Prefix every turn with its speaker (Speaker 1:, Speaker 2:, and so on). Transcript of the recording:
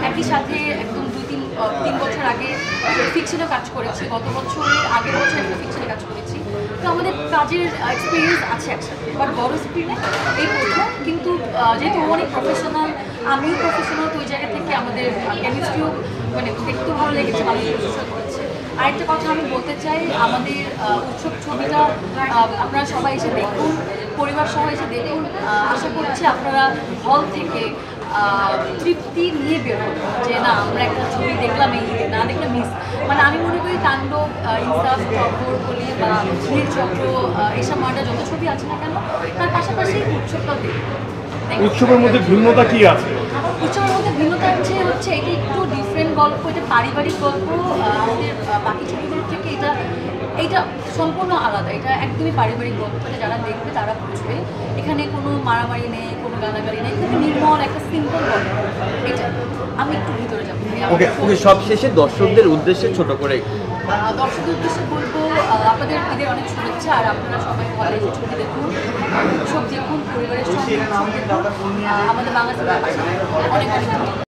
Speaker 1: একই সাথে একদম 3 বছর আগে ফিকশনে কাজ করেছি, গত বছরের আগের বছর একটা ফিকশনে কাজ করেছি। তো আমাদের কাজের এক্সপিরিয়েন্স আছে একসাথে, বাট বড় স্ক্রিনে এই প্রথম। কিন্তু যেহেতু অনেক প্রফেশনাল, আমিও প্রফেশনাল, তো ওই জায়গা থেকে আমাদের কেমিস্ট্রিও মানে দেখতেও ভালো লেগেছে, ভালো প্রফেশনাল করেছে। আরেকটা কথা আমি বলতে চাই, আমাদের উৎসব ছবিটা আপনারা সবাই এসে দেখুন, পরিবার সবাই এসে দেখুন। আশা করছি আপনারা হল থেকে তৃপ্তি নিয়ে বেরোন, যে না আমরা একটা ছবি দেখলাম, এই না দেখলে মিস। মানে আমি মনে করি তাণ্ডব, ইনসাফ, চক্র বলি বা নীলচক্র, এসব মার্ডার যত ছবি আছে না কেন, তার পাশাপাশি উৎসবটাও দেখুন।
Speaker 2: উৎসবের মধ্যে ভিন্নতা কি আছে?
Speaker 1: উৎসবের মধ্যে ভিন্নতা হচ্ছে এটা একটু ডিফারেন্ট গল্প, এটা পারিবারিক গল্প। আমাদের বাকি ছবিগুলোর থেকে এটা সম্পূর্ণ আলাদা, এটা একদমই পারিবারিক গল্প। এটা যারা দেখবে তারা বুঝবে এখানে কোনো মারামারি নেই, কোনো গালাগালি নেই, খুবই নির্মল একটা সিম্পল গল্প। এটা আমি একটু ভিতরে যাবো।
Speaker 3: ওকে, সবশেষে দর্শকদের উদ্দেশ্যে ছোট করে
Speaker 1: দর্শকদের উদ্দেশ্যে বলবো, আপনাদের ঈদের অনেক শুভেচ্ছা। আর আপনারা সবাই হলে এসে ছবি দেখুন, উৎসব দেখুন, পরিবারের সঙ্গে দেখুন। আমাদের বাংলা সিনেমা অনেক অনেক